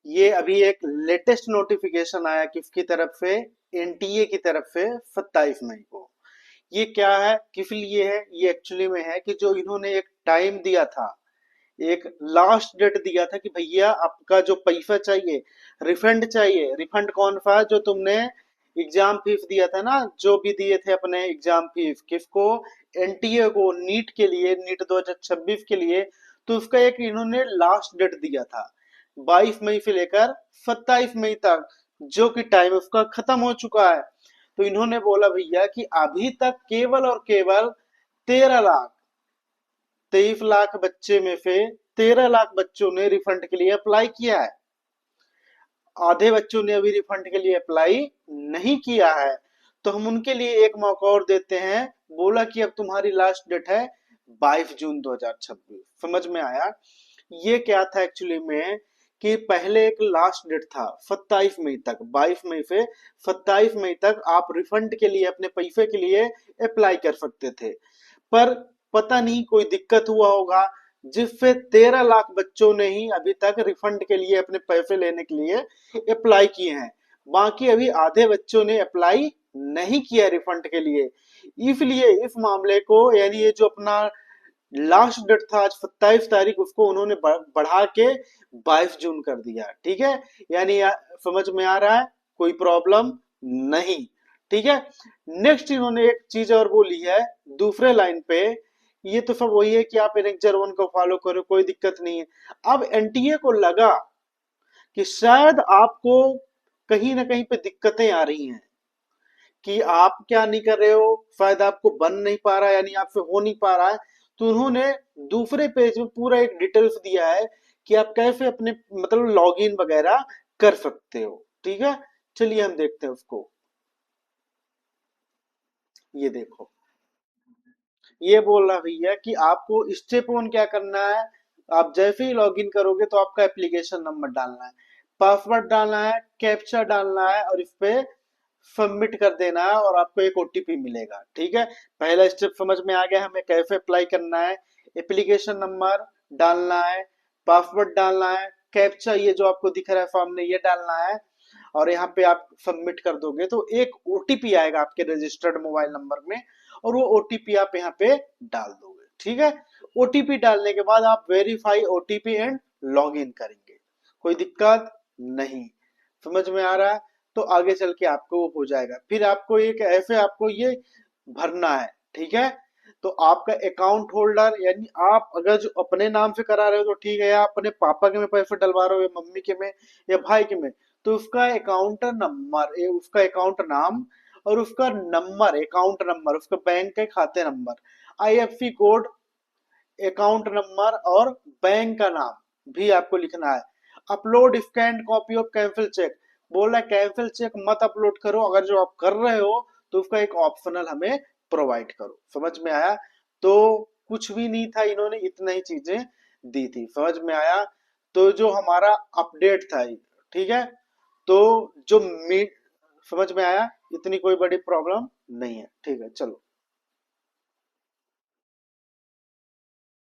ये अभी एक लेटेस्ट नोटिफिकेशन आया किफ की तरफ से, एनटीए की तरफ से 27 मई को। ये क्या है, किस लिए है, ये एक्चुअली में है कि जो इन्होंने एक टाइम दिया था, एक लास्ट डेट दिया था कि भैया आपका जो पैसा चाहिए, रिफंड चाहिए। रिफंड कौन सा, जो तुमने एग्जाम फीस दिया था ना, जो भी दिए थे अपने एग्जाम फीस, किसको, एनटीए को, नीट के लिए, नीट 2026 के लिए। तो उसका एक इन्होंने लास्ट डेट दिया था 22 मई से लेकर 27 मई तक, जो कि टाइम उसका खत्म हो चुका है। तो इन्होंने बोला भैया कि अभी तक केवल और केवल 13 लाख, 23 लाख बच्चे में से 13 लाख बच्चों ने रिफंड के लिए अप्लाई किया है। आधे बच्चों ने अभी रिफंड के लिए अप्लाई नहीं किया है। तो हम उनके लिए एक मौका और देते हैं। बोला कि अब तुम्हारी लास्ट डेट है 22 जून 2026। समझ में आया? ये क्या था एक्चुअली में, कि पहले एक लास्ट डेट था 27 मई तक, 22 मई से 27 मई तक आप रिफंड के लिए, अपने पैसे के लिए अप्लाई कर सकते थे। पर पता नहीं कोई दिक्कत हुआ होगा, जिससे 13 लाख बच्चों ने ही अभी तक रिफंड के लिए, अपने पैसे लेने के लिए अप्लाई किए हैं। बाकी अभी आधे बच्चों ने अप्लाई नहीं किया रिफंड के लिए। इसलिए इस मामले को, यानी ये जो अपना लास्ट डेट था आज 27 तारीख, उसको उन्होंने बढ़ा के 22 जून कर दिया। ठीक है, यानी समझ में आ रहा है, कोई प्रॉब्लम नहीं। ठीक है। नेक्स्ट इन्होंने एक चीज और बोली है दूसरे लाइन पे। ये तो सब वही है कि आप एनेक्जर 1 को फॉलो करो, कोई दिक्कत नहीं है। अब एनटीए को लगा कि शायद आपको कहीं ना कहीं पे दिक्कतें आ रही हैं, कि आप क्या नहीं कर रहे हो, शायद आपको बन नहीं पा रहा है, यानी आपसे हो नहीं पा रहा है। तो उन्होंने दूसरे पेज में पूरा एक डिटेल्स दिया है कि आप कैसे अपने मतलब लॉगिन वगैरह कर सकते हो। ठीक है, चलिए हम देखते हैं उसको। ये देखो, ये बोल रहा भैया कि आपको स्टेप 1 क्या करना है। आप जैसे ही लॉगिन करोगे तो आपका एप्लीकेशन नंबर डालना है, पासवर्ड डालना है, कैप्चा डालना है, और इस पे सबमिट कर देना है, और आपको एक ओटीपी मिलेगा। ठीक है, पहला स्टेप समझ में आ गया, हमें कैसे अप्लाई करना है। एप्लीकेशन नंबर डालना है, पासवर्ड डालना है, कैप्चा ये जो आपको दिख रहा है सामने ये डालना है, और यहाँ पे आप सबमिट कर दोगे तो एक ओटीपी आएगा आपके रजिस्टर्ड मोबाइल नंबर में, और वो ओटीपी आप यहाँ पे डाल दोगे। ठीक है, ओटीपी डालने के बाद आप verify OTP and log in करेंगे, कोई दिक्कत नहीं। समझ में आ रहा है? तो आगे चल के आपको वो हो जाएगा। फिर आपको एक ऐसे आपको ये भरना है। ठीक है, तो आपका अकाउंट होल्डर, यानी आप अगर जो अपने नाम से करा रहे हो तो ठीक है, या अपने पापा के में पैसे डलवा रहे हो, या मम्मी के में, या भाई के में, तो उसका अकाउंट नंबर, उसका अकाउंट नाम, और उसका नंबर, अकाउंट नंबर, उसका बैंक के खाते number, IFC code, account number और बैंक का नाम भी आपको लिखना है। Upload scan copy of cancel cheque. बोल रहा है कैंसिल चेक मत अपलोड करो, अगर जो आप कर रहे हो तो उसका एक ऑप्शनल हमें प्रोवाइड करो। समझ में आया? तो कुछ भी नहीं था, इन्होंने इतना ही चीजें दी थी। समझ में आया? तो जो हमारा अपडेट था ये, ठीक है, तो जो मीट, समझ में आया, इतनी कोई बड़ी प्रॉब्लम नहीं है। ठीक है, चलो।